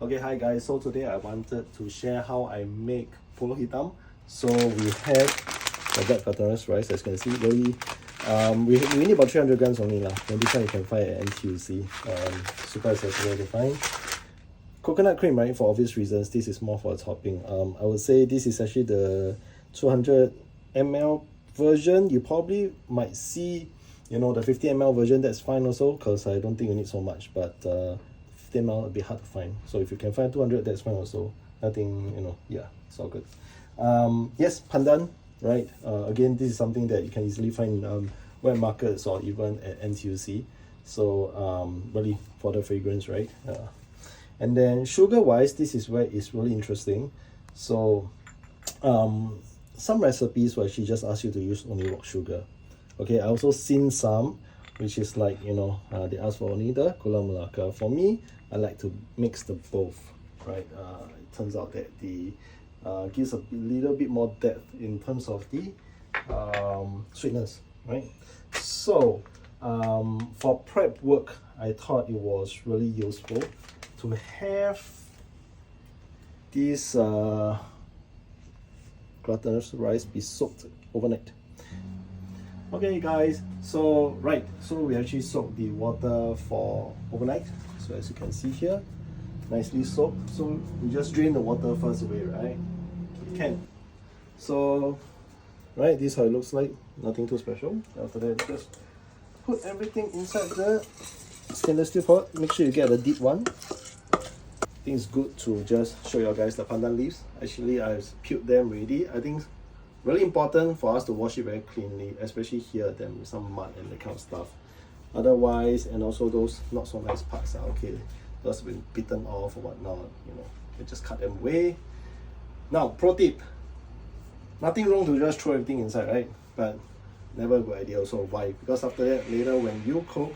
Okay, hi guys. So today I wanted to share how I make Pulut Hitam. So we have the black glutinous rice, as you can see. Really, we need about 300 grams only lah. And this one you can find at NTUC. Super accessible to find. Coconut cream, right? For obvious reasons, this is more for a topping. I would say this is actually the 200 ml version. You probably might see, you know, the 50 ml version. That's fine also, because I don't think you need so much. But 50 ml a bit hard to find. So if you can find 200, that's fine also. Nothing, you know, yeah, it's all good. Yes, pandan, right? Again, this is something that you can easily find in wet markets or even at NTUC. So really for the fragrance, right? And then sugar wise, this is where it's really interesting. So some recipes will actually just ask you to use only rock sugar. Okay, I also seen some which is like, you know, they ask for only the gula melaka. For me, I like to mix the both, right? It turns out that the gives a little bit more depth in terms of the sweetness, right? So for prep work, I thought it was really useful to have this glutinous rice be soaked overnight. Okay guys, so we actually soak the water for overnight. So as you can see here, nicely soaked. So we just drain the water first away, right? Can. So right, this is how it looks like. Nothing too special. After that, just put everything inside the stainless steel pot. Make sure you get a deep one. I think it's good to just show you guys the pandan leaves. Actually, I've peeled them already. I think it's really important for us to wash it very cleanly, especially here, then with some mud and that kind of stuff. Otherwise, and also those not so nice parts are okay. Those have been bitten off or whatnot, you know, you just cut them away. Now, pro tip. Nothing wrong to just throw everything inside, right? But never a good idea also. Why? Because after that, later when you cook,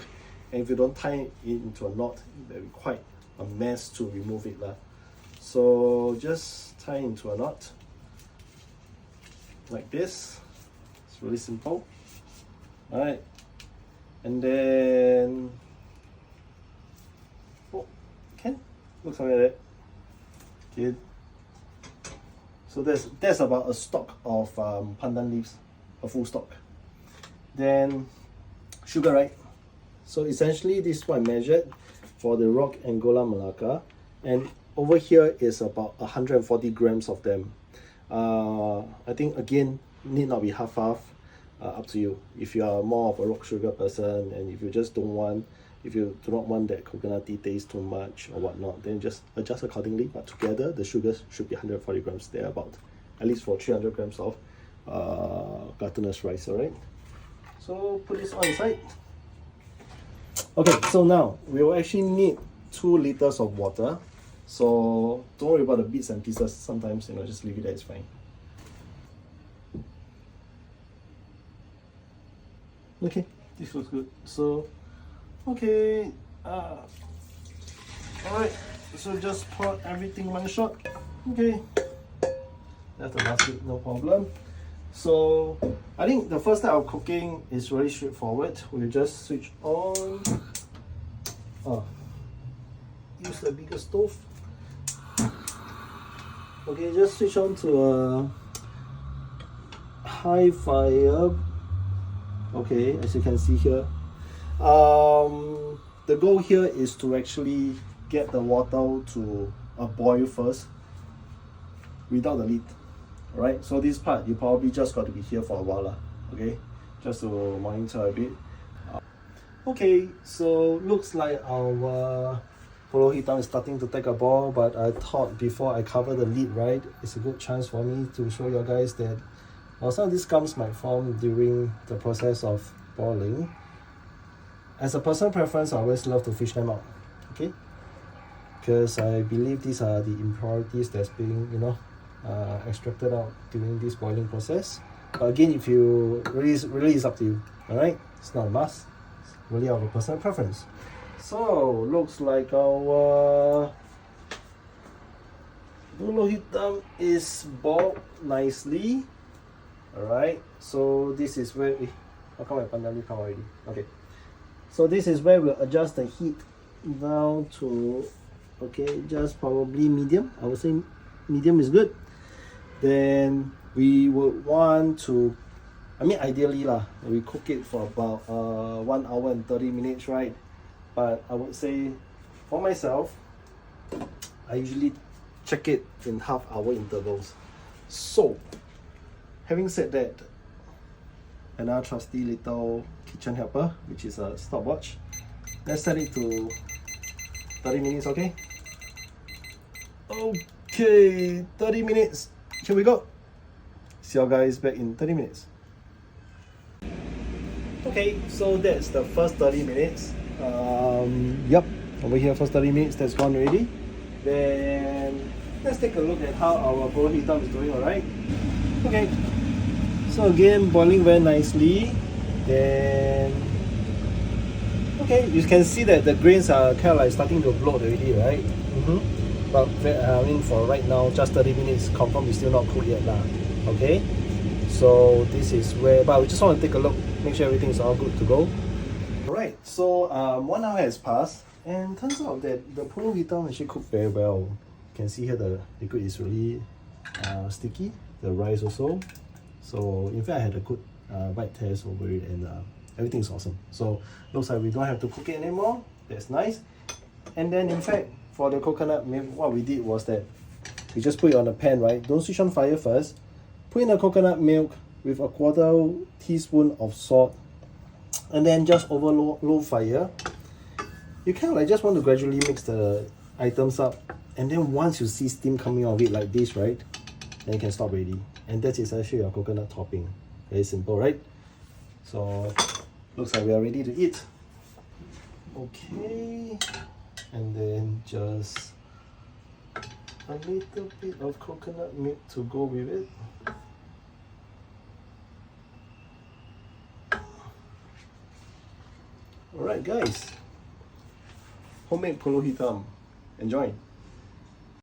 and if you don't tie it into a knot, it will be quite a mess to remove it. So just tie into a knot like this. It's really simple. Alright. And then looks like that. Okay. So that's about a stalk of pandan leaves, a full stalk. Then sugar, right? So essentially this is what I measured for the rock and gula melaka, and over here is about 140 grams of them. I think again need not be half, up to you. If you are more of a rock sugar person, and if you just don't want, if you do not want that coconutty taste too much or whatnot, then just adjust accordingly. But together the sugars should be 140 grams there, about at least for 300 grams of glutinous rice. All right, so put this on inside. Okay, so now we will actually need 2 liters of water. So don't worry about the bits and pieces. Sometimes, you know, just leave it there, it's fine. Okay, this looks good. So okay, alright, so just pour everything one shot. Okay, that's the last bit, no problem. So I think the first step of cooking is really straightforward. We'll just switch on, use the bigger stove. Okay, just switch on to a high fire. Okay, as you can see here, the goal here is to actually get the water to a boil first without the lid. Alright, so this part you probably just got to be here for a while, okay, just to monitor a bit. Okay, so looks like our Pulut Hitam is starting to take a boil, but I thought before I cover the lid, right, it's a good chance for me to show you guys that some of these scums might form during the process of boiling. As a personal preference, I always love to fish them out, okay, because I believe these are the impurities that's being, you know, extracted out during this boiling process. But again, if you really is up to you. All right, it's not a must, it's really our personal preference. So looks like our Pulut Hitam is boiled nicely. Alright, so this is where how come my pandan leaf come already? Okay, so this is where we'll adjust the heat down to Okay, just probably medium. I would say medium is good. Then we would want to, I mean ideally lah, we cook it for about 1 hour and 30 minutes, right? But I would say for myself, I usually check it in half-hour intervals. So having said that, another trusty little kitchen helper, which is a stopwatch. Let's set it to 30 minutes, okay? Okay, 30 minutes. Here we go. See you guys back in 30 minutes. Okay, so that's the first 30 minutes. Yep, over here first 30 minutes, that's gone already. Then let's take a look at how our Pulut Hitam is doing, alright? Okay, so again, boiling very nicely. Then, okay, you can see that the grains are kind of like starting to bloat already, right? But I mean, for right now, just 30 minutes, confirm is still not cooked yet lah. Okay, so this is where, but we just want to take a look, make sure everything is all good to go. Alright, so 1 hour has passed, and turns out that the Pulut Hitam actually cooked very well. You can see here the liquid is really sticky, the rice also. So in fact, I had a good bite test over it, and everything is awesome. So looks like we don't have to cook it anymore. That's nice. And then in fact, for the coconut milk, what we did was that we just put it on a pan, right? Don't switch on fire first. Put in the coconut milk with a 1/4 teaspoon of salt, and then just over low fire. You kind of like just want to gradually mix the items up, and then once you see steam coming out of it like this, right, then you can stop already. And that is actually your coconut topping. Very simple, right? So looks like we are ready to eat. Okay, and then just a little bit of coconut milk to go with it. Alright guys, homemade Pulut Hitam. Enjoy.